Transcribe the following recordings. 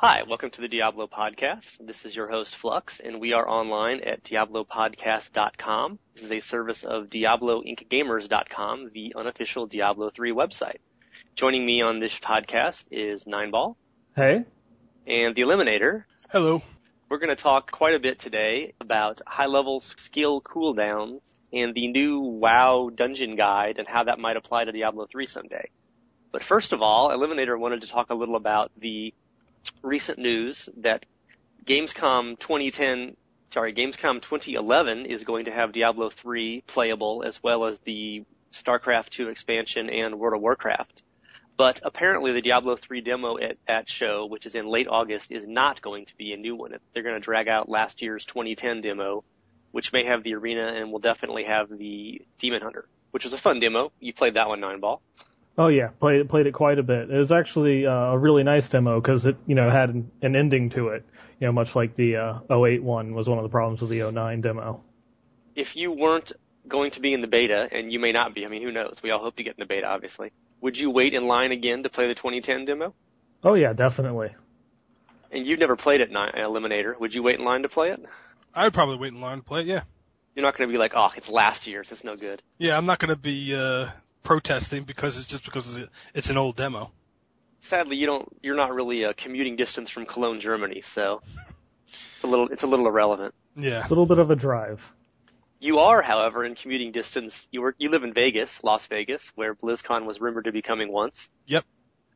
Hi, welcome to the Diablo Podcast. This is your host, Flux, and we are online at diablopodcast.com. This is a service of IncGamers.com, the unofficial Diablo III website. Joining me on this podcast is Neinball. Hey. And the Eliminator. Hello. We're going to talk quite a bit today about high-level skill cooldowns and the new WoW dungeon guide and how that might apply to Diablo 3 someday. But first of all, Eliminator wanted to talk a little about the recent news that Gamescom 2011 is going to have Diablo 3 playable as well as the StarCraft 2 expansion and World of Warcraft. But apparently the Diablo 3 demo at show, which is in late August, is not going to be a new one. They're going to drag out last year's 2010 demo, which may have the arena and will definitely have the Demon Hunter, which was a fun demo. You played that one, Neinball. Oh yeah, played it quite a bit. It was actually a really nice demo because it had an ending to it. Much like the 08 one was one of the problems with the 09 demo. If you weren't going to be in the beta, and you may not be, who knows? We all hope to get in the beta, obviously. Would you wait in line again to play the 2010 demo? Oh yeah, definitely. And you've never played it, Eliminator. Would you wait in line to play it? I would probably wait in line to play it, yeah. You're not going to be like, oh, it's last year's, it's no good. Yeah, I'm not going to be protesting because it's an old demo. Sadly, you're not really a commuting distance from Cologne, Germany, so it's a little irrelevant. Yeah. A little bit of a drive. You are, however, in commuting distance. You live in Vegas, Las Vegas, where BlizzCon was rumored to be coming once. Yep.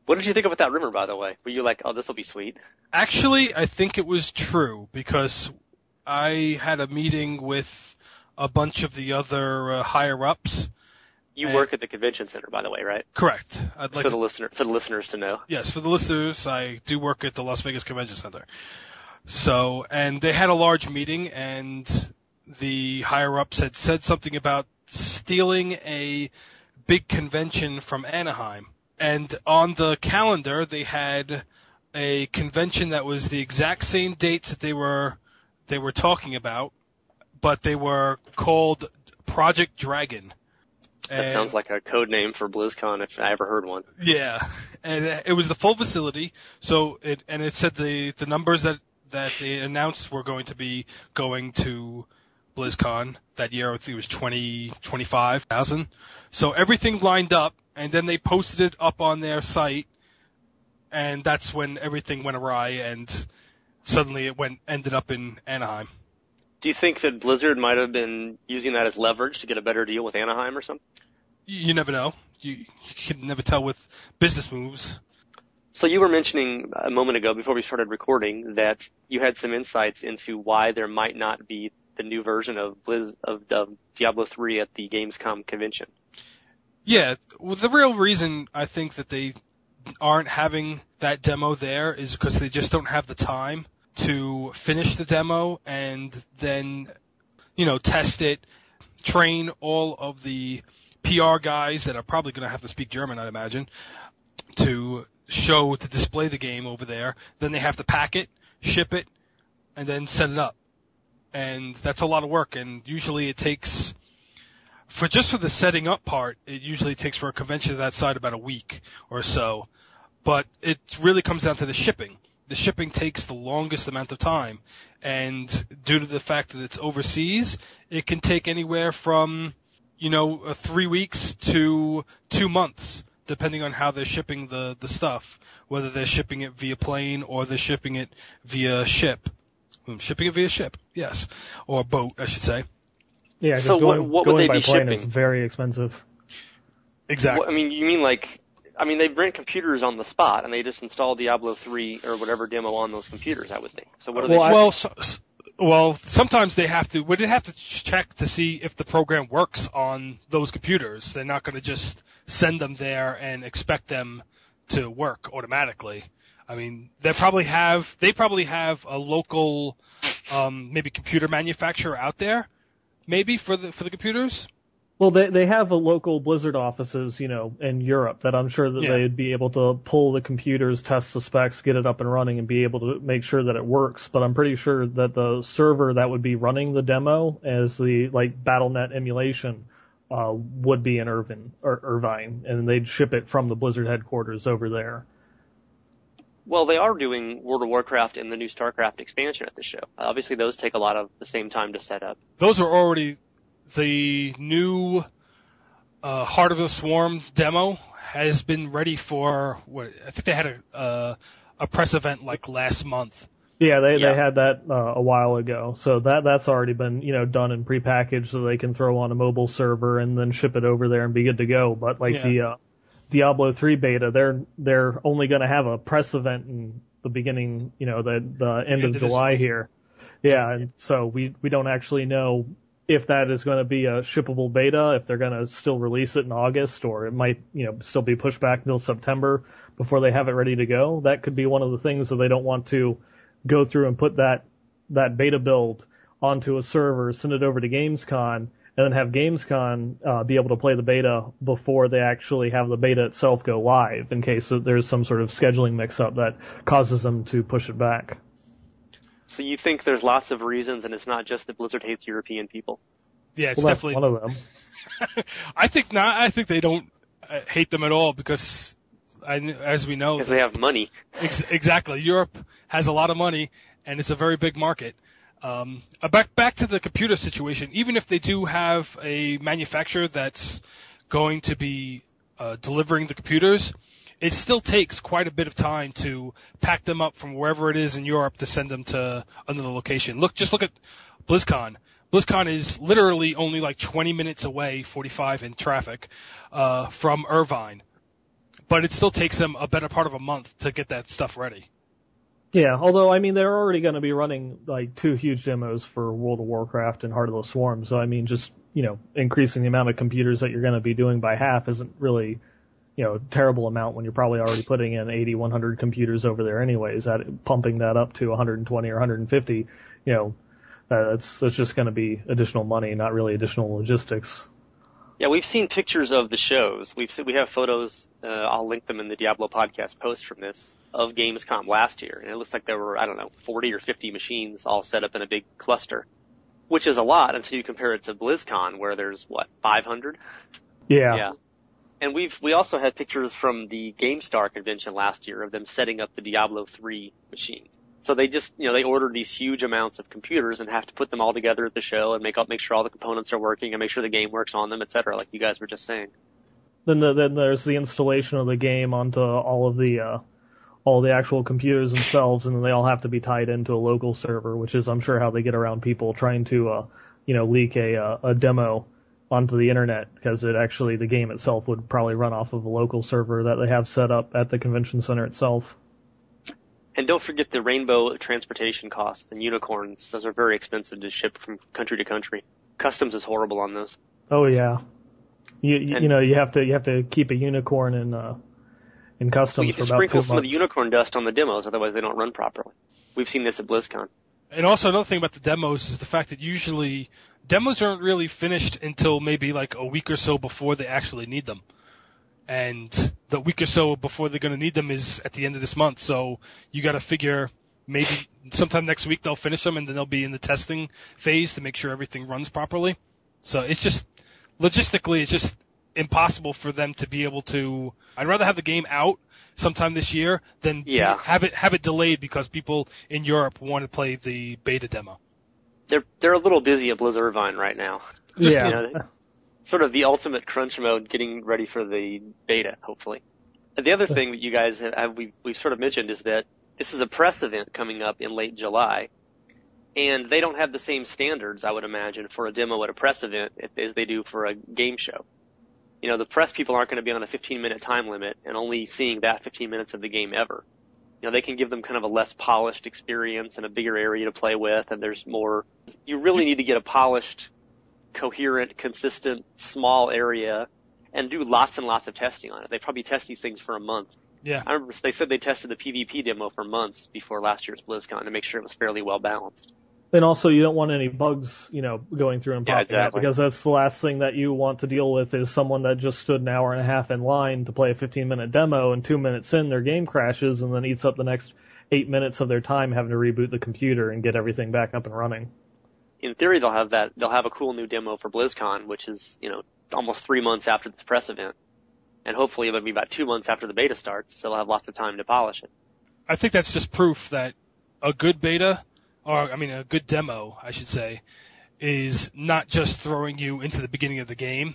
What did you think about that rumor, by the way? Were you like, oh, this will be sweet? Actually, I think it was true because I had a meeting with a bunch of the other higher-ups. You work at the convention center, by the way, right? Correct. For the listeners to know. Yes, for the listeners, I do work at the Las Vegas Convention Center. So, and they had a large meeting, and the higher-ups had said something about stealing a big convention from Anaheim. And on the calendar, they had a convention that was the exact same dates that they were talking about, but they were called Project Dragon. That sounds like a code name for BlizzCon if I ever heard one. Yeah, and it was the full facility. So it said the numbers that they announced were going to be going to BlizzCon that year. I think it was 25,000. So everything lined up, and then they posted it up on their site, and that's when everything went awry, and suddenly it ended up in Anaheim. Do you think that Blizzard might have been using that as leverage to get a better deal with Anaheim or something? You never know. You can never tell with business moves. So you were mentioning a moment ago before we started recording that you had some insights into why there might not be the new version of Diablo 3 at the Gamescom convention. Yeah, well, the real reason I think that they aren't having that demo there is because they just don't have the time to finish the demo and then, test it, train all of the PR guys that are probably going to have to speak German, I'd imagine, to display the game over there. Then they have to pack it, ship it, and then set it up. And that's a lot of work, and usually it takes, for the setting up part, it usually takes for a convention of that side about a week or so. But it really comes down to the shipping. The shipping takes the longest amount of time, and due to the fact that it's overseas, it can take anywhere from, 3 weeks to 2 months, depending on how they're shipping the stuff, whether they're shipping it via plane or they're shipping it via ship. Shipping it via ship, yes, or boat, I should say. Yeah, so going would they by be plane shipping? is very expensive. Exactly. You mean they rent computers on the spot, and they just install Diablo 3 or whatever demo on those computers, I would think. So what are they? Well, sometimes they have to check to see if the program works on those computers. They're not going to just send them there and expect them to work automatically. They probably have a local, maybe computer manufacturer out there, maybe for the computers. Well, they have a local Blizzard offices, in Europe that I'm sure that they'd be able to pull the computers, test the specs, get it up and running, and be able to make sure that it works. But I'm pretty sure that the server that would be running the demo as the BattleNet emulation would be in Irvine, and they'd ship it from the Blizzard headquarters over there. Well, they are doing World of Warcraft and the new StarCraft expansion at the show. Obviously, those take a lot of the same time to set up. Those are already the new Heart of the Swarm demo has been ready for I think they had a press event like last month. Yeah, they had that a while ago. So that's already been, done and prepackaged so they can throw on a mobile server and then ship it over there and be good to go. But the Diablo 3 beta, they're only going to have a press event in the beginning, the end of July here. Yeah, and so we don't actually know if that is going to be a shippable beta, if they're going to still release it in August, or it might, still be pushed back until September before they have it ready to go. That could be one of the things that they don't want to go through and put that beta build onto a server, send it over to Gamescom, and then have Gamescom be able to play the beta before they actually have the beta itself go live, in case there's some sort of scheduling mix-up that causes them to push it back. So you think there's lots of reasons, and it's not just that Blizzard hates European people? Yeah, it's that's definitely one of them. I think not. I think they don't hate them at all because, as we know, because they have money. Exactly. Europe has a lot of money, and it's a very big market. Back to the computer situation. Even if they do have a manufacturer that's going to be delivering the computers, it still takes quite a bit of time to pack them up from wherever it is in Europe to send them to another location. Just look at BlizzCon. BlizzCon is literally only like 20 minutes away, 45 in traffic, from Irvine. But it still takes them a better part of a month to get that stuff ready. Yeah, although, they're already going to be running, like, 2 huge demos for World of Warcraft and Heart of the Swarm. So, just, increasing the amount of computers that you're going to be doing by half isn't really, a terrible amount when you're probably already putting in 80, 100 computers over there anyways. Pumping that up to 120 or 150, that's just going to be additional money, not really additional logistics. Yeah, we've seen pictures of the shows. We have photos, I'll link them in the Diablo podcast post from this, of Gamescom last year. And it looks like there were, 40 or 50 machines all set up in a big cluster, which is a lot until you compare it to BlizzCon, where there's, 500? Yeah. And we also had pictures from the GameStar convention last year of them setting up the Diablo III machines. So they just, they ordered these huge amounts of computers and have to put them all together at the show and make sure all the components are working and make sure the game works on them, et cetera, like you guys were just saying. Then there's the installation of the game onto all the actual computers themselves, and then they all have to be tied into a local server, which is, I'm sure, how they get around people trying to, leak a demo onto the internet, because the game itself would probably run off of a local server that they have set up at the convention center itself. And don't forget the rainbow transportation costs and unicorns. Those are very expensive to ship from country to country. Customs is horrible on those. Oh yeah. You have to keep a unicorn in customs for about 2 months. You sprinkle some of the unicorn dust on the demos, otherwise they don't run properly. We've seen this at BlizzCon. And also another thing about the demos is the fact that usually demos aren't really finished until maybe like a week or so before they actually need them. And the week or so before they're going to need them is at the end of this month. So you got to figure maybe sometime next week they'll finish them, and then they'll be in the testing phase to make sure everything runs properly. So it's just, logistically, it's just impossible for them to be able to. I'd rather have the game out sometime this year than have it delayed because people in Europe want to play the beta demo. They're a little busy at Blizzard Irvine right now. Sort of the ultimate crunch mode, getting ready for the beta, hopefully. The other thing that you guys we've sort of mentioned is that this is a press event coming up in late July, and they don't have the same standards, I would imagine, for a demo at a press event as they do for a game show. The press people aren't going to be on a 15-minute time limit and only seeing that 15 minutes of the game ever. They can give them kind of a less polished experience and a bigger area to play with, and there's more. You really need to get a polished, coherent, consistent, small area and do lots and lots of testing on it. They probably test these things for a month. Yeah. I remember they said they tested the PvP demo for months before last year's BlizzCon to make sure it was fairly well balanced. And also, you don't want any bugs, going through and popping out, because that's the last thing that you want to deal with is someone that just stood an hour and a half in line to play a 15-minute demo, and 2 minutes in, their game crashes, and then eats up the next 8 minutes of their time having to reboot the computer and get everything back up and running. In theory, they'll have that. They'll have a cool new demo for BlizzCon, which is, almost 3 months after this press event. And hopefully it'll be about 2 months after the beta starts, so they'll have lots of time to polish it. I think that's just proof that a good beta, a good demo, I should say, is not just throwing you into the beginning of the game.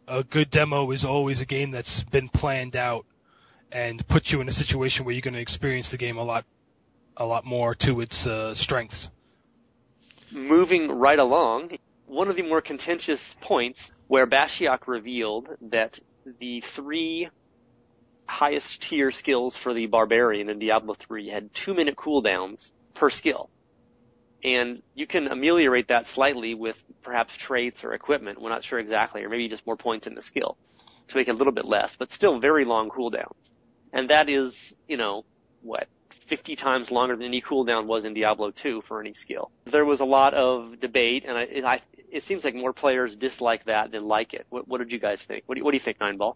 A good demo is always a game that's been planned out and puts you in a situation where you're going to experience the game a lot more to its strengths. Moving right along, one of the more contentious points where Bashiok revealed that the 3 highest tier skills for the Barbarian in Diablo III had 2-minute cooldowns per skill. And you can ameliorate that slightly with perhaps traits or equipment. We're not sure exactly, or maybe just more points in the skill to make it a little bit less, but still very long cooldowns. And that is, 50 times longer than any cooldown was in Diablo 2 for any skill. There was a lot of debate, and it seems like more players dislike that than like it. What did you guys think? What do you think, Neinball?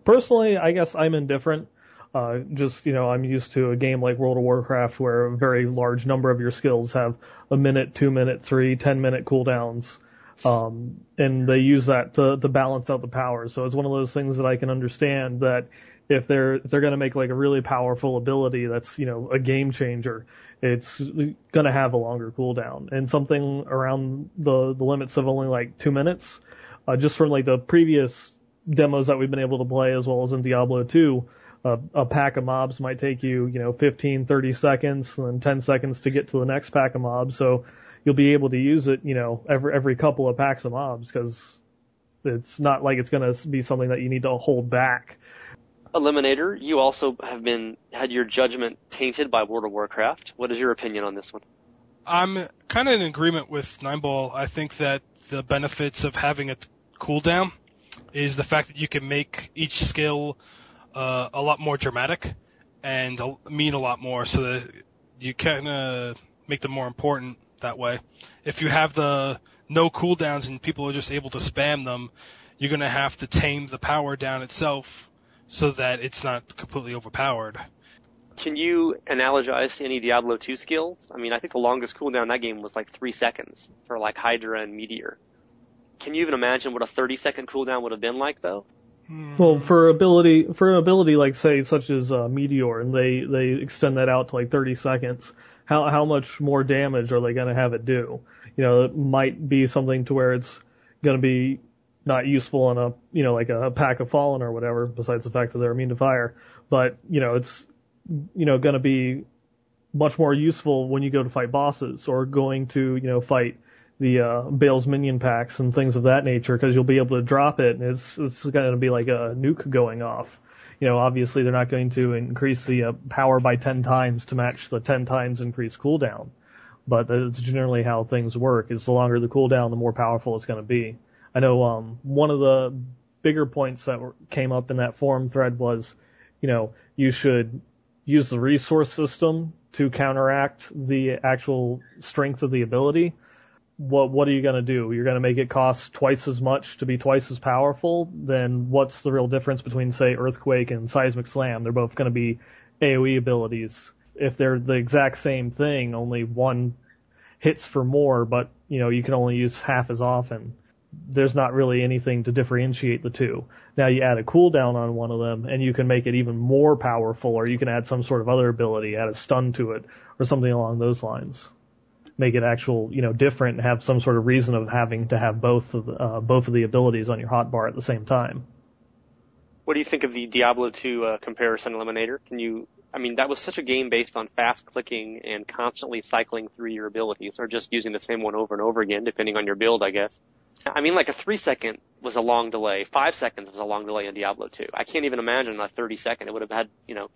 Personally, I guess I'm indifferent. I'm used to a game like World of Warcraft where a very large number of your skills have a minute, 2 minute, 3, 10-minute cooldowns. And they use that to balance out the power. So it's one of those things that I can understand that if they're going to make like a really powerful ability that's, a game changer, it's going to have a longer cooldown. And something around the limits of only like 2 minutes, just from like the previous demos that we've been able to play as well as in Diablo 2, a pack of mobs might take you, 15, 30 seconds and then 10 seconds to get to the next pack of mobs. So you'll be able to use it, every couple of packs of mobs because it's not like it's going to be something that you need to hold back. Eliminator, you also have had your judgment tainted by World of Warcraft. What is your opinion on this one? I'm kind of in agreement with Neinball. I think that the benefits of having a cooldown is the fact that you can make each skill a lot more dramatic and mean a lot more, so that you can make them more important that way. If you have the no cooldowns and people are just able to spam them, you're going to have to tame the power down itself so that it's not completely overpowered. Can you analogize to any Diablo 2 skills? I think the longest cooldown in that game was like 3 seconds for like Hydra and Meteor. Can you even imagine what a 30-second cooldown would have been like, though? Well, for ability like say such as Meteor, and they extend that out to like 30 seconds. How much more damage are they going to have it do? It might be something to where it's going to be not useful on a like a pack of Fallen or whatever. Besides the fact that they're immune to fire, but it's going to be much more useful when you go to fight bosses or going to fight the Bale's minion packs and things of that nature, because you'll be able to drop it and it's going to be like a nuke going off. Obviously they're not going to increase the power by 10 times to match the 10 times increased cooldown, but that's generally how things work. Is the longer the cooldown, the more powerful it's going to be. I know one of the bigger points that came up in that forum thread was, you should use the resource system to counteract the actual strength of the ability. What are you going to do? You're going to make it cost twice as much to be twice as powerful? Then what's the real difference between, say, Earthquake and Seismic Slam? They're both going to be AoE abilities. If they're the exact same thing, only one hits for more, but, you can only use half as often. There's not really anything to differentiate the two. Now you add a cooldown on one of them, and you can make it even more powerful, or you can add some sort of other ability, add a stun to it, or something along those lines. Make it actual, different, and have some sort of reason of having to have both of the abilities on your hotbar at the same time. What do you think of the Diablo 2 comparison, Eliminator? That was such a game based on fast clicking and constantly cycling through your abilities, or just using the same one over and over again, depending on your build, I guess. Like a 3 second was a long delay. 5 seconds was a long delay in Diablo 2. I can't even imagine a 30 second. It would have had,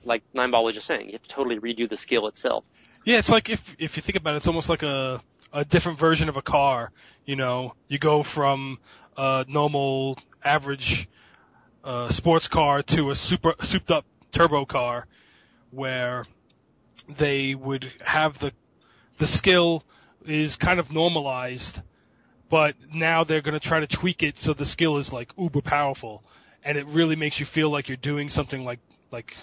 like Neinball was just saying, you have to totally redo the skill itself. Yeah, it's like if you think about it, it's almost like a different version of a car. You go from a normal average sports car to a souped up turbo car, where they would have the skill is kind of normalized, but now they're going to try to tweak it so the skill is like uber powerful, and it really makes you feel like you're doing something like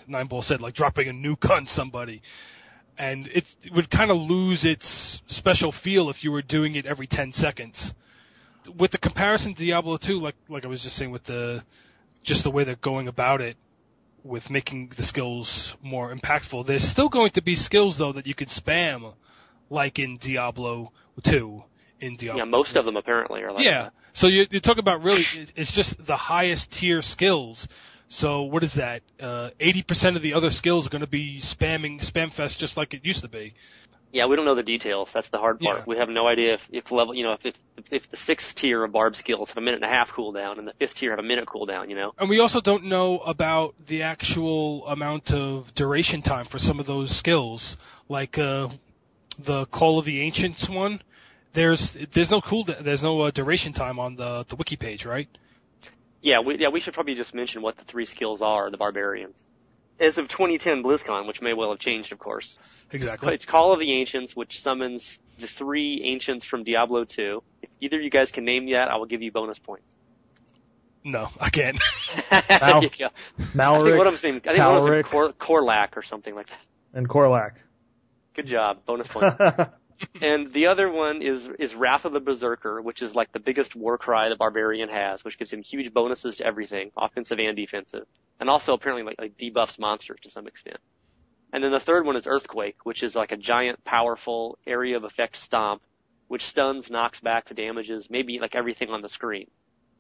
Neinball said, like dropping a nuke on somebody. And it would kind of lose its special feel if you were doing it every 10 seconds. With the comparison to Diablo 2, like I was just saying, with just the way they're going about it, with making the skills more impactful. There's still going to be skills though that you can spam, like in Diablo 2, in Diablo. Yeah, most 3. of them apparently are like Yeah. that. So you talk about really, it's just the highest tier skills. So what is that? 80% of the other skills are going to be spam fest just like it used to be. Yeah, we don't know the details. That's the hard part. Yeah. We have no idea if level, if the 6th tier of barb skills have a 1.5 cooldown and the 5th tier have a 1 cooldown, And we also don't know about the actual amount of duration time for some of those skills, like the Call of the Ancients one. There's no duration time on the wiki page, right? Yeah, we should probably just mention what the 3 skills are, the barbarians. As of 2010 BlizzCon, which may well have changed, of course. Exactly. It's Call of the Ancients, which summons the 3 ancients from Diablo 2. If either of you guys can name that, I will give you bonus points. No, I can't. There you go. Malric, I think one of them is Korlak or something like that. and Korlak. Good job. Bonus point. And the other one is Wrath of the Berserker, which is like the biggest war cry the barbarian has, which gives him huge bonuses to everything, offensive and defensive. And also apparently like debuffs monsters to some extent. And then the third one is Earthquake, which is like a giant, powerful area of effect stomp, which stuns, knocks back to damages, maybe like everything on the screen.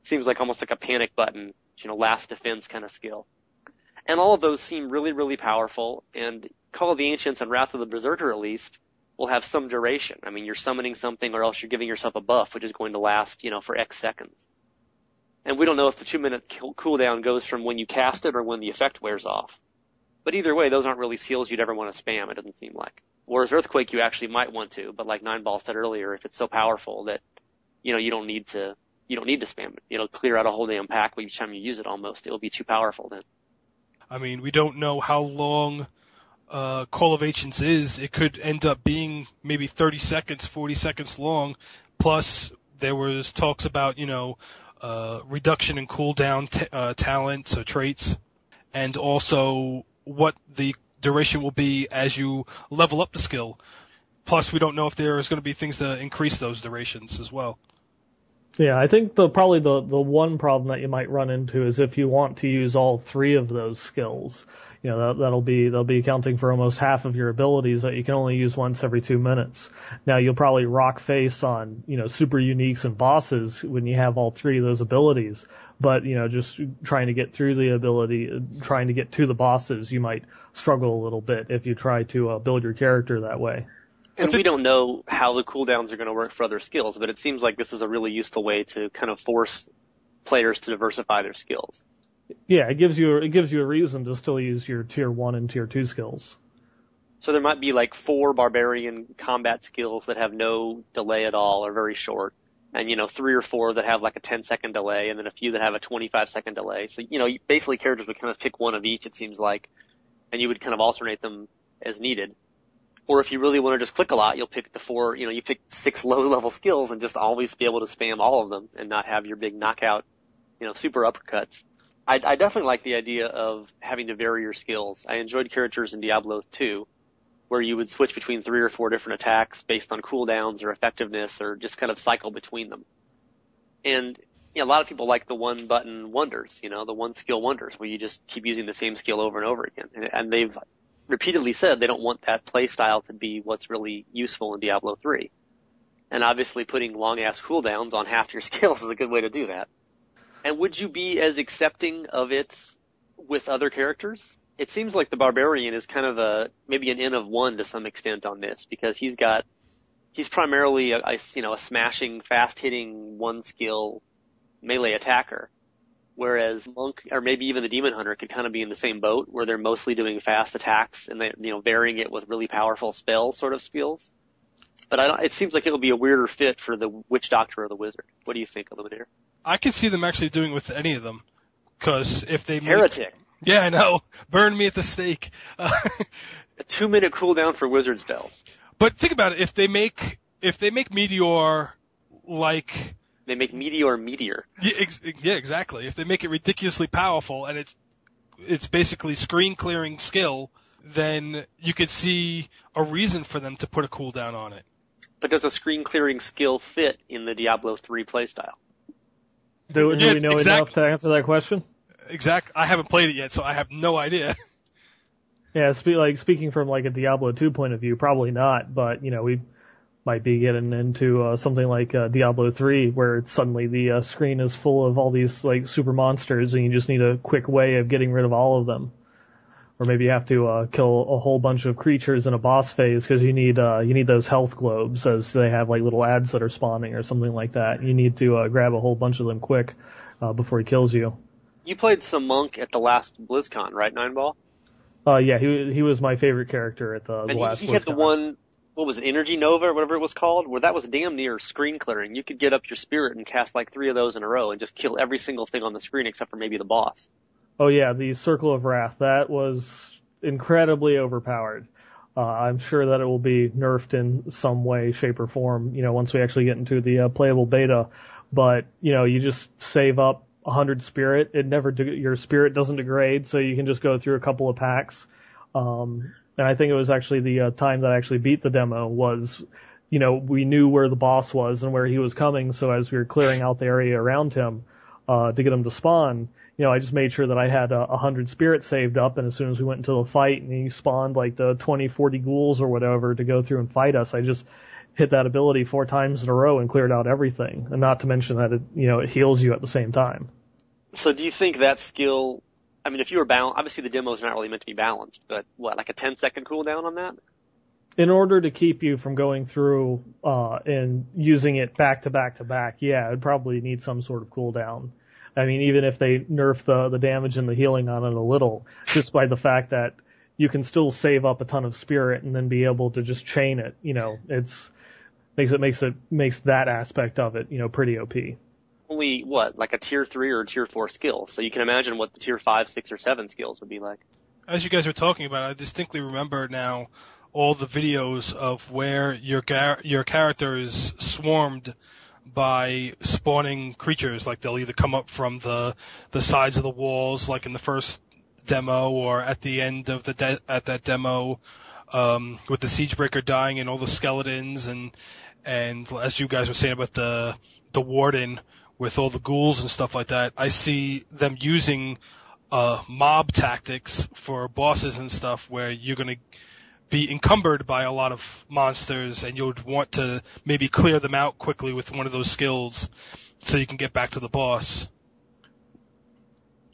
Seems like almost like a panic button, last defense kind of skill. And all of those seem really, really powerful, and Call of the Ancients and Wrath of the Berserker at least will have some duration. I mean, you're summoning something or else you're giving yourself a buff, which is going to last, for X seconds. And we don't know if the 2-minute cooldown goes from when you cast it or when the effect wears off. But either way, those aren't really skills you'd ever want to spam, it doesn't seem like. Whereas Earthquake you actually might want to, but like Neinball said earlier, if it's so powerful that, you don't need to spam it. It'll clear out a whole damn pack each time you use it almost. It'll be too powerful then. I mean, we don't know how long Call of Ancients is. It could end up being maybe 30 seconds, 40 seconds long. Plus, there was talks about, reduction in cooldown talents or traits, and also what the duration will be as you level up the skill. Plus, we don't know if there's going to be things to increase those durations as well. Yeah, I think probably the one problem that you might run into is if you want to use all 3 of those skills. They'll be accounting for almost half of your abilities that you can only use once every 2 minutes. Now you'll probably rock face on, super uniques and bosses when you have all 3 of those abilities. But, just trying to get through the ability, trying to get to the bosses, you might struggle a little bit if you try to build your character that way. And we don't know how the cooldowns are going to work for other skills, but it seems like this is a really useful way to kind of force players to diversify their skills. Yeah, it gives you a reason to still use your tier 1 and tier 2 skills. So there might be like 4 barbarian combat skills that have no delay at all or very short, and 3 or 4 that have like a 10-second delay, and then a few that have a 25-second delay. So basically characters would kind of pick one of each, it seems like, and you would kind of alternate them as needed. Or if you really want to just click a lot, you'll pick the 4, you pick 6 low-level skills and just always be able to spam all of them and not have your big knockout, super uppercuts. I definitely like the idea of having to vary your skills. I enjoyed characters in Diablo 2 where you would switch between 3 or 4 different attacks based on cooldowns or effectiveness or just kind of cycle between them. And a lot of people like the one-button wonders, the one-skill wonders where you just keep using the same skill over and over again. And they've repeatedly said they don't want that play style to be what's really useful in Diablo 3. And obviously putting long-ass cooldowns on half your skills is a good way to do that. And would you be as accepting of it with other characters? It seems like the Barbarian is kind of maybe an N of 1 to some extent on this, because he's primarily a smashing, fast-hitting, one-skill melee attacker. Whereas Monk, or maybe even the Demon Hunter, could kind of be in the same boat, where they're mostly doing fast attacks and they, varying it with really powerful spell sort of skills. But it seems like it'll be a weirder fit for the Witch Doctor or the Wizard. What do you think, Eliminator? I could see them actually doing with any of them, because if they Heretic. Yeah, I know. Burn me at the stake. A 2-minute cooldown for wizard spells. But think about it. If they make Meteor like they make Meteor. Yeah, exactly. If they make it ridiculously powerful and it's basically screen clearing skill, then you could see a reason for them to put a cooldown on it. But does a screen clearing skill fit in the Diablo 3 playstyle? Do we know enough to answer that question? I haven't played it yet, so I have no idea. Yeah, speaking from like a Diablo 2 point of view, probably not, but we might be getting into something like Diablo 3, where suddenly the screen is full of all these like super monsters, and you just need a quick way of getting rid of all of them. Or maybe you have to kill a whole bunch of creatures in a boss phase because you need those health globes, as they have like little ads that are spawning or something like that. You need to grab a whole bunch of them quick before he kills you. You played some monk at the last BlizzCon, right, Neinball? Yeah, he was my favorite character at the last BlizzCon. He had the one, what was it, Energy Nova or whatever it was called, where that was damn near screen clearing. You could get up your spirit and cast like 3 of those in a row and just kill every single thing on the screen except for maybe the boss. Oh yeah, the Circle of Wrath. That was incredibly overpowered. I'm sure that it will be nerfed in some way, shape, or form, once we actually get into the playable beta. But, you just save up 100 spirit. Your spirit doesn't degrade, so you can just go through a couple of packs. And I think it was actually the time that I actually beat the demo was, we knew where the boss was and where he was coming, so as we were clearing out the area around him, to get him to spawn, I just made sure that I had 100 spirit saved up, and as soon as we went into the fight and he spawned like the 20, 40 ghouls or whatever to go through and fight us, I just hit that ability 4 times in a row and cleared out everything. And not to mention that it heals you at the same time. So do you think that skill, I mean, if you were balanced, obviously the demo's not really meant to be balanced, but what, like a 10-second cooldown on that? In order to keep you from going through and using it back to back to back, yeah, it'd probably need some sort of cooldown. I mean, even if they nerf the damage and the healing on it a little, just by the fact that you can still save up a ton of spirit and then be able to just chain it, makes that aspect of it, pretty OP. Only, what, like a tier 3 or a tier 4 skill, so you can imagine what the tier 5, 6, or 7 skills would be like. As you guys were talking about, I distinctly remember now all the videos of where your character is swarmed by spawning creatures. Like they'll either come up from the sides of the walls, like in the first demo, or at the end of at that demo, with the Siegebreaker dying and all the skeletons, and as you guys were saying about the warden with all the ghouls and stuff like that. I see them using mob tactics for bosses and stuff, where you're going to be encumbered by a lot of monsters, and you'd want to maybe clear them out quickly with one of those skills so you can get back to the boss.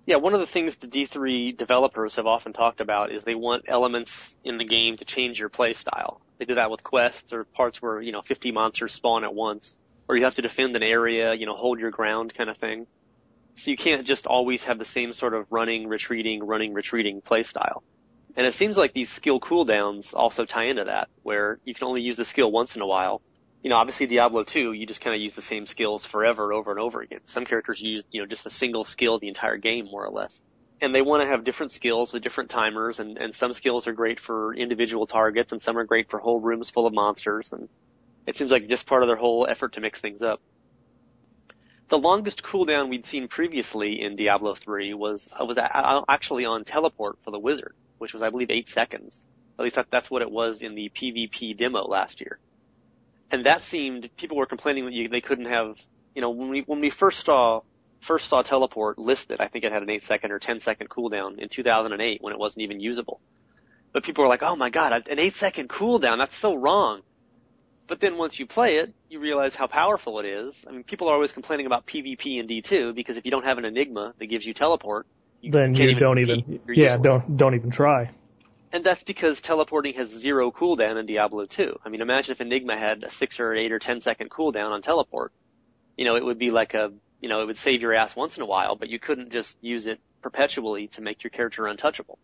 Yeah, one of the things the D3 developers have often talked about is they want elements in the game to change your play style. They do that with quests or parts where, 50 monsters spawn at once, or you have to defend an area, hold your ground kind of thing. So you can't just always have the same sort of running, retreating play style. And it seems like these skill cooldowns also tie into that, where you can only use the skill once in a while. Obviously Diablo 2, you just kind of use the same skills forever, over and over again. Some characters use, just a single skill the entire game, more or less. And they want to have different skills with different timers, and some skills are great for individual targets, and some are great for whole rooms full of monsters, and it seems like just part of their whole effort to mix things up. The longest cooldown we'd seen previously in Diablo 3 was actually on teleport for the wizard, which was, I believe, 8 seconds. At least that's what it was in the PvP demo last year. And that seemed, people were complaining that they couldn't have, when we first saw teleport listed, I think it had an 8-second or 10-second cooldown in 2008 when it wasn't even usable. But people were like, oh my god, an 8-second cooldown, that's so wrong. But then once you play it, you realize how powerful it is. I mean, people are always complaining about PvP in D2 because if you don't have an Enigma that gives you teleport, then you don't even try. And that's because teleporting has 0 cooldown in Diablo 2. I mean, imagine if Enigma had a 6 or 8 or 10 second cooldown on teleport. It would be like it would save your ass once in a while, but you couldn't just use it perpetually to make your character untouchable.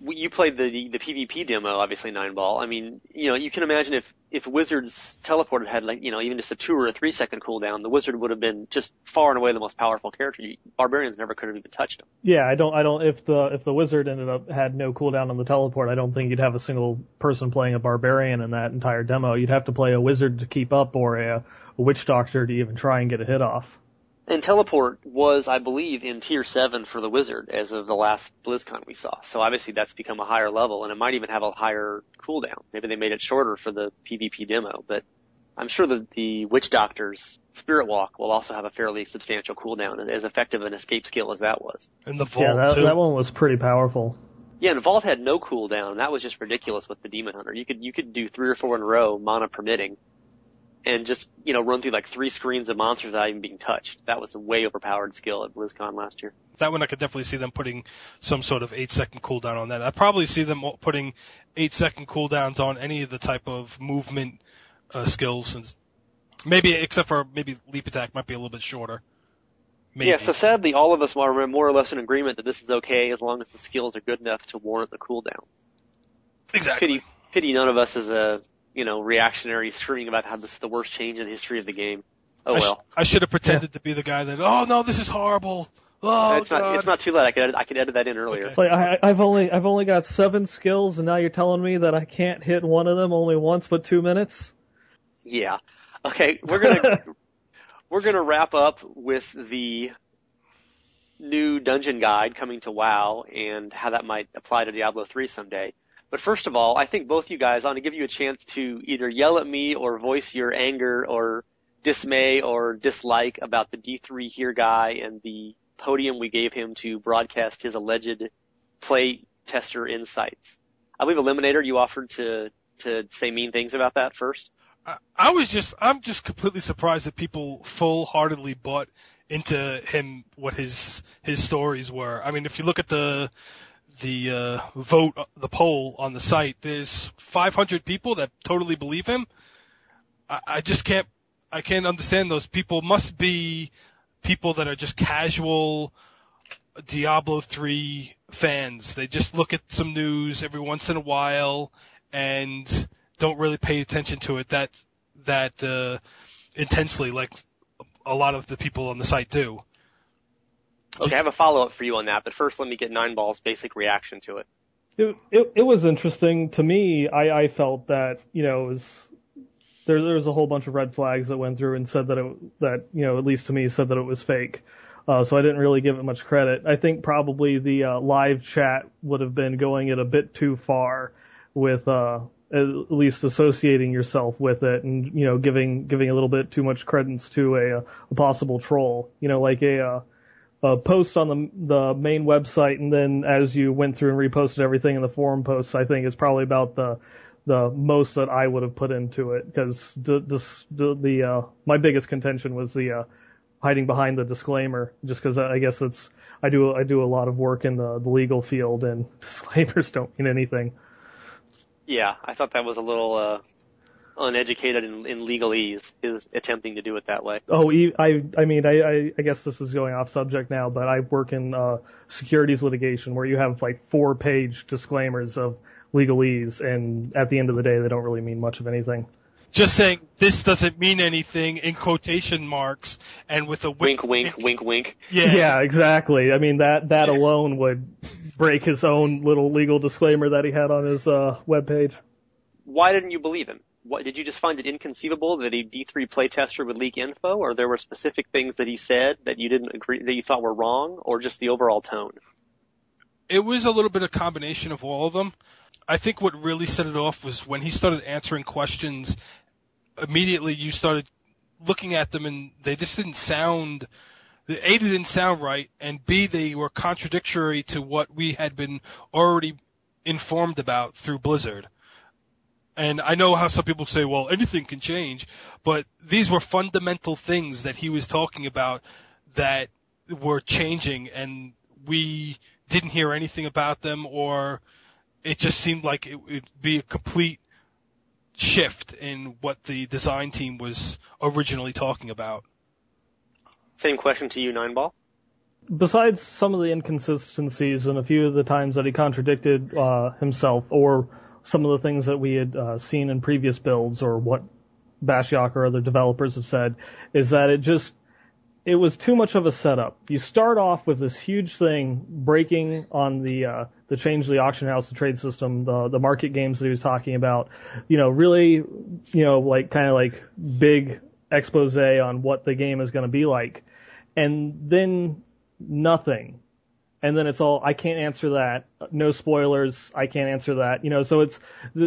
You played the PvP demo, obviously, Neinball. I mean, you can imagine if Wizards teleported had even just a 2 or a 3 second cooldown, the Wizard would have been just far and away the most powerful character. Barbarians never could have even touched him. Yeah, I don't. If the Wizard had no cooldown on the teleport, I don't think you'd have a single person playing a Barbarian in that entire demo. You'd have to play a Wizard to keep up, or a Witch Doctor to even try and get a hit off. And teleport was, I believe, in tier 7 for the Wizard as of the last BlizzCon we saw. So obviously that's become a higher level, and it might even have a higher cooldown. Maybe they made it shorter for the PvP demo, but I'm sure the Witch Doctor's Spirit Walk will also have a fairly substantial cooldown, as effective an escape skill as that was. And the Vault, too. That one was pretty powerful. Yeah, and Vault had no cooldown. That was just ridiculous with the Demon Hunter. You could do 3 or 4 in a row, mana permitting, and just, run through like 3 screens of monsters without even being touched. That was a way overpowered skill at BlizzCon last year. That one I could definitely see them putting some sort of 8-second cooldown on that. I'd probably see them putting 8-second cooldowns on any of the type of movement skills, and maybe except for maybe leap attack might be a little bit shorter. Maybe. Yeah, so sadly all of us are more or less in agreement that this is okay as long as the skills are good enough to warrant the cooldown. Exactly. Pity none of us is a reactionary screaming about how this is the worst change in the history of the game. Oh well. I should have pretended to be the guy that, oh no, this is horrible. Oh, it's not too late. I could edit that in earlier. Okay. It's like I've only got 7 skills, and now you're telling me that I can't hit one of them only once but 2 minutes? Yeah. Okay, we're gonna wrap up with the new dungeon guide coming to WoW and how that might apply to Diablo 3 someday. But first of all, I think both you guys, I want to give you a chance to either yell at me or voice your anger or dismay or dislike about the D3 here guy and the podium we gave him to broadcast his alleged play tester insights. I believe Eliminator, you offered to say mean things about that first. I'm just completely surprised that people full-heartedly bought into him, what his stories were. I mean, if you look at the vote, the poll on the site, there's 500 people that totally believe him. I can't understand those people. Must be people that are just casual Diablo 3 fans. They just look at some news every once in a while and don't really pay attention to it that intensely like a lot of the people on the site do. Okay, I have a follow-up for you on that, but first let me get Neinball's basic reaction to it. It was interesting to me. I felt that, there was a whole bunch of red flags that went through and said that at least to me, said that it was fake. So I didn't really give it much credit. I think probably the live chat would have been going it a bit too far with at least associating yourself with it and, giving a little bit too much credence to a possible troll. Like a post on the main website, and then as you went through and reposted everything in the forum posts, I think is probably about the most that I would have put into it, because my biggest contention was the hiding behind the disclaimer, just because I guess I do a lot of work in the legal field, and disclaimers don't mean anything. Yeah, I thought that was a little uneducated in legalese, is attempting to do it that way. Oh, I guess this is going off subject now, but I work in securities litigation where you have like 4-page disclaimers of legalese, and at the end of the day, they don't really mean much of anything. Just saying, this doesn't mean anything in quotation marks and with a wink, wink, wink, wink. Yeah, exactly. I mean, that alone would break his own little legal disclaimer that he had on his webpage. Why didn't you believe him? What, did you just find it inconceivable that a D3 playtester would leak info, or there were specific things that he said that you didn't agree, that you thought were wrong, or just the overall tone? It was a little bit of combination of all of them. I think what really set it off was when he started answering questions. Immediately you started looking at them and they just didn't sound, A, they didn't sound right, and B, they were contradictory to what we had been already informed about through Blizzard. And I know how some people say, well, anything can change, but these were fundamental things that he was talking about that were changing, and we didn't hear anything about them, or it just seemed like it would be a complete shift in what the design team was originally talking about. Same question to you, Neinball. Besides some of the inconsistencies and a few of the times that he contradicted himself, or some of the things that we had seen in previous builds, or what Bashiok or other developers have said, is that it was too much of a setup. You start off with this huge thing breaking on the change of the auction house, the trade system, the market games that he was talking about, really, like kind of like big expose on what the game is going to be like. And then nothing. And then it's all, I can't answer that. No spoilers. I can't answer that. So it's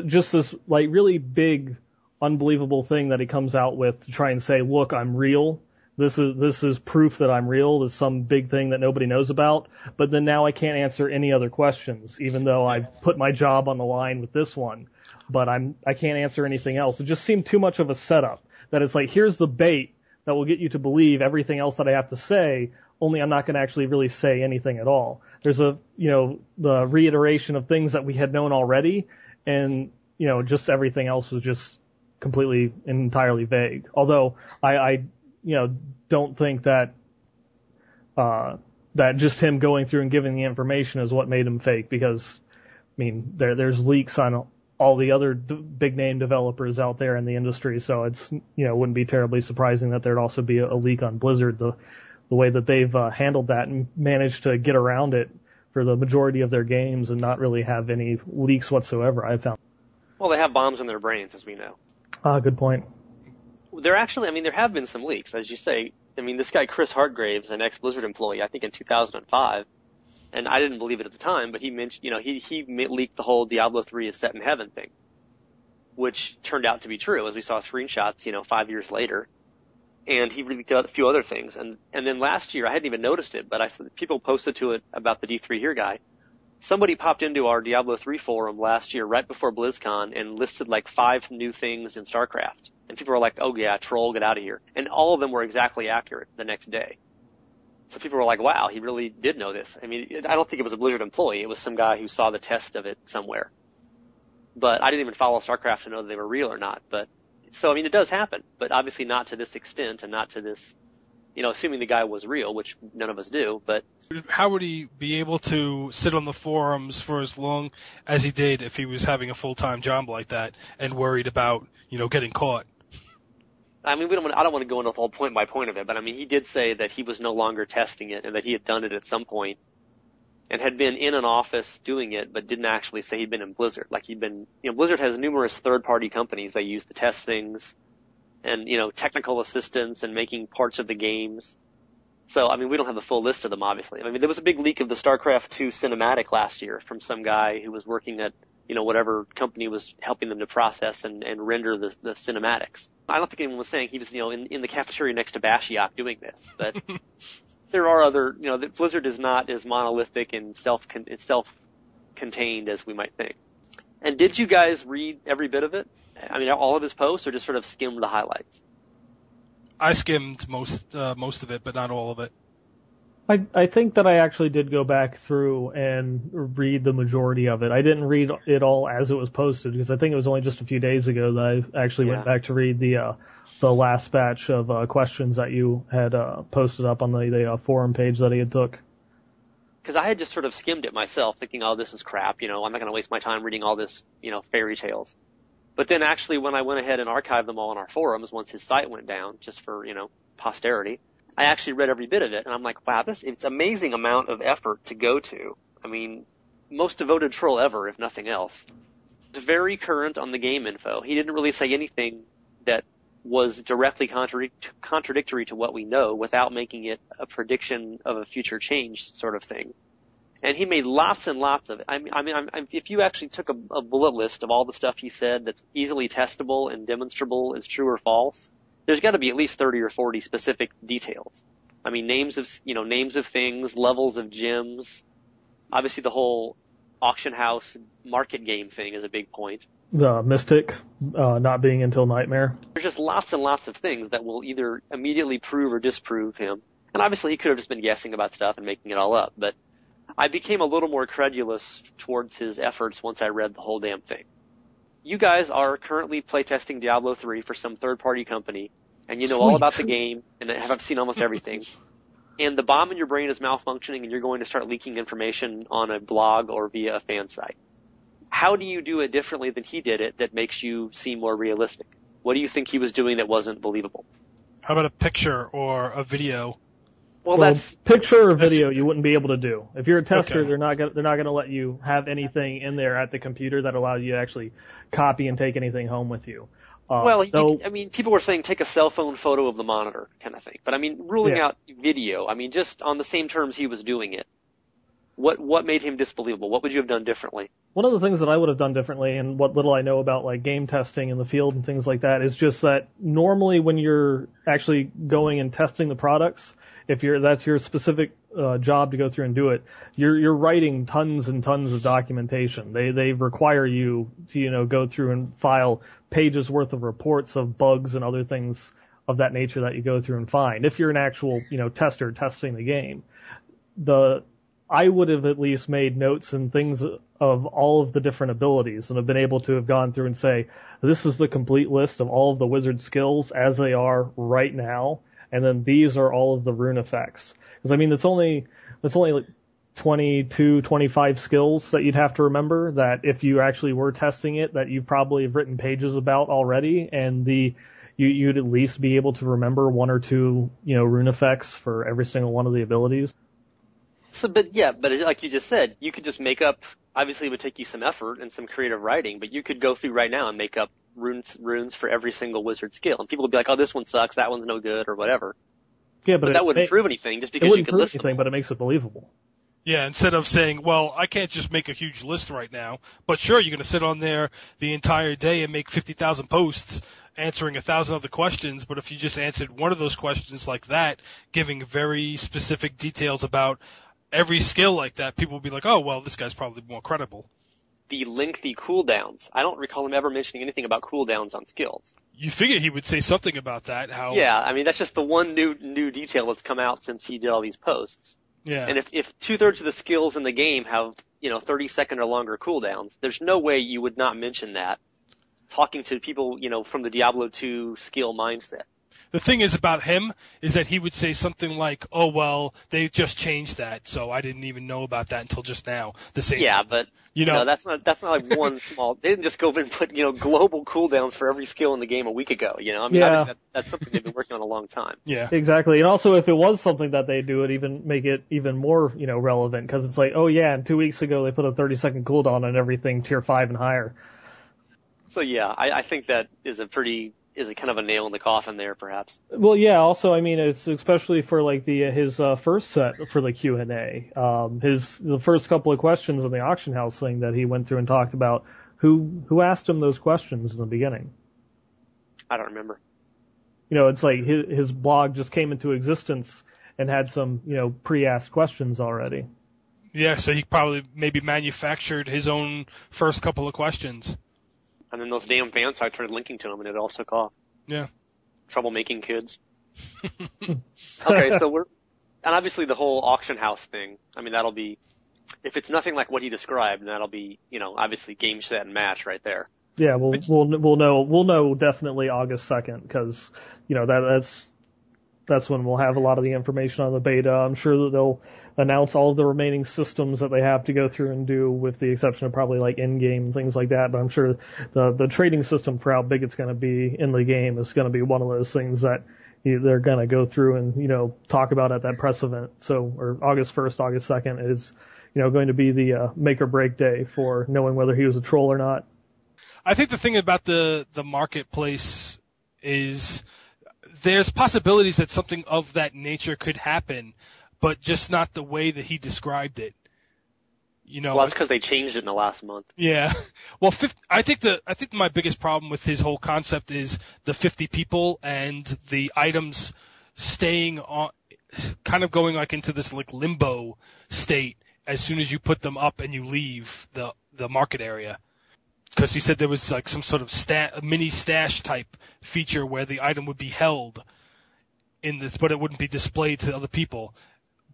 just this like really big unbelievable thing that he comes out with to try and say, look, I'm real. This is proof that I'm real. There's some big thing that nobody knows about. But then now I can't answer any other questions, even though I've put my job on the line with this one. But I can't answer anything else. It just seemed too much of a setup. That it's like, here's the bait that will get you to believe everything else that I have to say, only I'm not going to actually really say anything at all. There's the reiteration of things that we had known already, and, just everything else was just completely and entirely vague. Although I don't think that that just him going through and giving the information is what made him fake, because, there's leaks on all the other big name developers out there in the industry, so it's, wouldn't be terribly surprising that there'd also be a leak on Blizzard, the way that they've handled that and managed to get around it for the majority of their games and not really have any leaks whatsoever, I've found. Well, they have bombs in their brains, as we know. Good point. There actually, there have been some leaks, as you say. This guy, Chris Hartgraves, an ex-Blizzard employee, I think in 2005, and I didn't believe it at the time, but he mentioned, he leaked the whole Diablo III is set in heaven thing, which turned out to be true, as we saw screenshots, 5 years later. And he leaked a few other things. And then last year, I hadn't even noticed it, but people posted to it about the D3 here guy. Somebody popped into our Diablo 3 forum last year, right before BlizzCon, and listed like 5 new things in StarCraft. And people were like, oh yeah, troll, get out of here. And all of them were exactly accurate the next day. So people were like, wow, he really did know this. I don't think it was a Blizzard employee. It was some guy who saw the test of it somewhere. But I didn't even follow StarCraft to know they were real or not. But so, it does happen, but obviously not to this extent and not to this, assuming the guy was real, which none of us do, but. How would he be able to sit on the forums for as long as he did if he was having a full-time job like that and worried about, getting caught? I don't want to go into the whole point by point of it, but he did say that he was no longer testing it and that he had done it at some point and had been in an office doing it, but didn't actually say he'd been in Blizzard. Like he'd been, Blizzard has numerous third-party companies they use to test things and, technical assistance and making parts of the games. So, we don't have the full list of them, obviously. There was a big leak of the StarCraft 2 cinematic last year from some guy who was working at, whatever company was helping them to process and render the cinematics. I don't think anyone was saying he was, in the cafeteria next to Bashiok doing this, but there are other, that Blizzard is not as monolithic and self-contained as we might think. And did you guys read every bit of it? All of his posts, or just sort of skimmed the highlights? I skimmed most of it, but not all of it. I think that I actually did go back through and read the majority of it. I didn't read it all as it was posted, because I think it was only just a few days ago that I actually went back to read the last batch of questions that you had posted up on the forum page that he had took. Because I had just sort of skimmed it myself, thinking, oh, this is crap, I'm not going to waste my time reading all this, fairy tales. But then actually when I went ahead and archived them all on our forums, once his site went down, just for, posterity, I actually read every bit of it, and I'm like, wow, it's amazing amount of effort to go to. Most devoted troll ever, if nothing else. It's very current on the game info. He didn't really say anything that was directly contradictory to what we know without making it a prediction of a future change sort of thing. And he made lots and lots of it. If you actually took a bullet list of all the stuff he said that's easily testable and demonstrable as true or false, there's got to be at least 30 or 40 specific details. Names of things, levels of gems. Obviously the whole auction house market game thing is a big point. The Mystic not being until Nightmare. There's just lots and lots of things that will either immediately prove or disprove him. And obviously he could have just been guessing about stuff and making it all up, but I became a little more credulous towards his efforts once I read the whole damn thing. You guys are currently playtesting Diablo 3 for some third-party company, and you know all about the game, and have seen almost everything. And the bomb in your brain is malfunctioning, and you're going to start leaking information on a blog or via a fan site. How do you do it differently than he did it that makes you seem more realistic? What do you think he was doing that wasn't believable? How about a picture or a video? Well, picture or video you wouldn't be able to do. If you're a tester, okay, they're not going to let you have anything in there at the computer that allows you to actually copy and take anything home with you. People were saying take a cell phone photo of the monitor kind of thing. But ruling out video, just on the same terms he was doing it. What made him disbelievable? What would you have done differently? One of the things that I would have done differently, and what little I know about like game testing in the field and things like that, is just that normally when you're actually going and testing the products, that's your specific job to go through and do it, you're writing tons and tons of documentation. They require you to go through and file pages worth of reports of bugs and other things of that nature that you go through and find. If you're an actual tester testing the game, I would have at least made notes and things of all of the different abilities and have been able to have gone through and say, this is the complete list of all of the wizard skills as they are right now, and then these are all of the rune effects. Because I mean, it's only like 22, 25 skills that you'd have to remember that if you actually were testing it, that you probably have written pages about already, and you'd at least be able to remember one or two rune effects for every single one of the abilities. So, but like you just said, you could just make up. Obviously, it would take you some effort and some creative writing, but you could go through right now and make up runes for every single wizard skill, and people would be like, "Oh, this one sucks, that one's no good," or whatever. Yeah, but that wouldn't prove anything just because you could list them. But it makes it believable. Yeah, instead of saying, well, I can't just make a huge list right now, but sure, you're going to sit on there the entire day and make 50,000 posts answering 1,000 other questions, but if you just answered one of those questions like that, giving very specific details about every skill like that, people would be like, oh, well, this guy's probably more credible. The lengthy cooldowns. I don't recall him ever mentioning anything about cooldowns on skills. You figure he would say something about that. Yeah, I mean, that's just the one new detail that's come out since he did all these posts. Yeah. And if 2/3 of the skills in the game have, 30-second or longer cooldowns, there's no way you would not mention that. Talking to people, from the Diablo II skill mindset. The thing is about him is that he would say something like, oh, well, they just changed that, so I didn't even know about that until just now. The same. Yeah, but, that's not like one small, they didn't just go and put, global cooldowns for every skill in the game a week ago, Obviously that's something they've been working on a long time. Yeah. Exactly. And also if it was something that they do, it make it even more, relevant, because it's like, oh yeah, and 2 weeks ago they put a 30-second cooldown on everything tier 5 and higher. So yeah, I think that is a kind of a nail in the coffin there, perhaps. Well, yeah. Also, I mean, it's especially for like his first set for the Q&A. The first couple of questions in the auction house thing that he went through and talked about. Who asked him those questions in the beginning? I don't remember. It's like his blog just came into existence and had some pre-asked questions already. Yeah, so he probably maybe manufactured his own first couple of questions. And then those damn fan sites started linking to them, and it all took off. Yeah. Troublemaking kids. Okay, and obviously the whole auction house thing, I mean, that'll be, if it's nothing like what he described, that'll be, obviously game, set, and match right there. Yeah, we'll know definitely August 2nd, because, that's when we'll have a lot of the information on the beta. I'm sure that they'll announce all of the remaining systems that they have to go through and do, with the exception of probably like in-game things like that. But I'm sure the trading system for how big it's going to be in the game is going to be one of those things that they're going to go through and talk about at that press event. So, or August 1st, August 2nd is going to be the make or break day for knowing whether he was a troll or not. I think the thing about the marketplace is there's possibilities that something of that nature could happen, but just not the way that he described it. Well, that's because they changed it in the last month. Yeah. Well, I think my biggest problem with his whole concept is the 50 people and the items staying on, kind of going like into this like limbo state as soon as you put them up and you leave the market area. Because he said there was like some sort of mini stash type feature where the item would be held in this, but it wouldn't be displayed to other people.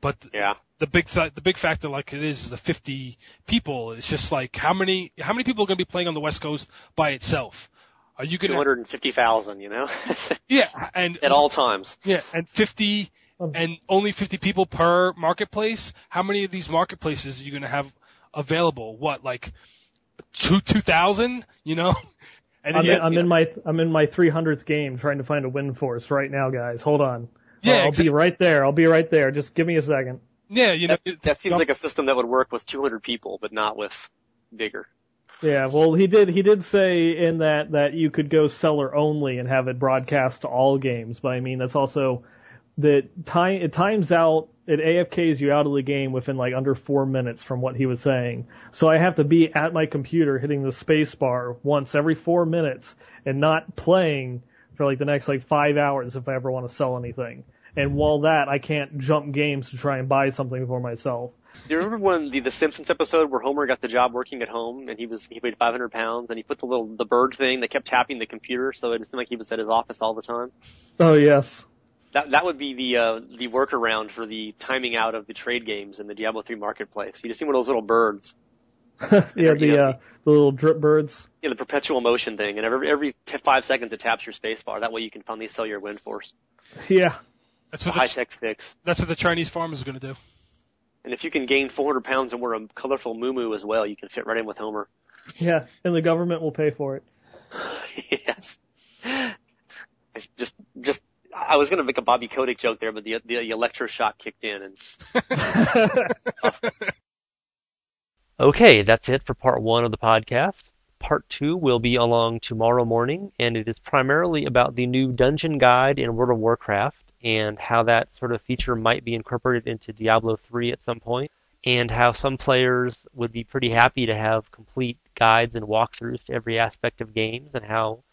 But yeah, the big factor, like it is the 50 people. It's just like how many people are going to be playing on the West Coast by itself? Are you going 250,000? Yeah, and at all times. Yeah, and only 50 people per marketplace. How many of these marketplaces are you going to have available? What, like 2,000? And I'm in my 300th game trying to find a win force right now, guys. Hold on. Yeah, I'll be right there. Just give me a second. Yeah, that seems like a system that would work with 200 people, but not with bigger. Yeah, well, he did say in that you could go seller only and have it broadcast to all games, but I mean that's also that it times out, it AFKs you out of the game within like under 4 minutes from what he was saying. So I have to be at my computer hitting the space bar once every 4 minutes and not playing for like the next like 5 hours if I ever want to sell anything. And while that, I can't jump games to try and buy something for myself. Do you remember when the Simpsons episode where Homer got the job working at home and he weighed 500 pounds and he put the bird thing that kept tapping the computer so it seemed like he was at his office all the time? Oh yes. That would be the workaround for the timing out of the trade games in the Diablo 3 marketplace. You just see one of those little birds. Yeah, the little drip birds. Yeah, the perpetual motion thing, and every 5 seconds it taps your spacebar. That way you can finally sell your Windforce. Yeah. That's what a high-tech fix. That's what the Chinese farmers are going to do. And if you can gain 400 pounds and wear a colorful muumuu as well, you can fit right in with Homer. Yeah, and the government will pay for it. Yes. It's just. I was going to make a Bobby Kotick joke there, but the electroshock kicked in. And Okay, that's it for part 1 of the podcast. Part 2 will be along tomorrow morning, and it is primarily about the new dungeon guide in World of Warcraft and how that sort of feature might be incorporated into Diablo 3 at some point, and how some players would be pretty happy to have complete guides and walkthroughs to every aspect of games, and how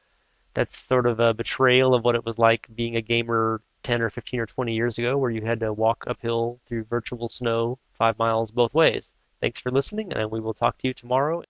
that's sort of a betrayal of what it was like being a gamer 10 or 15 or 20 years ago, where you had to walk uphill through virtual snow 5 miles both ways. Thanks for listening, and we will talk to you tomorrow.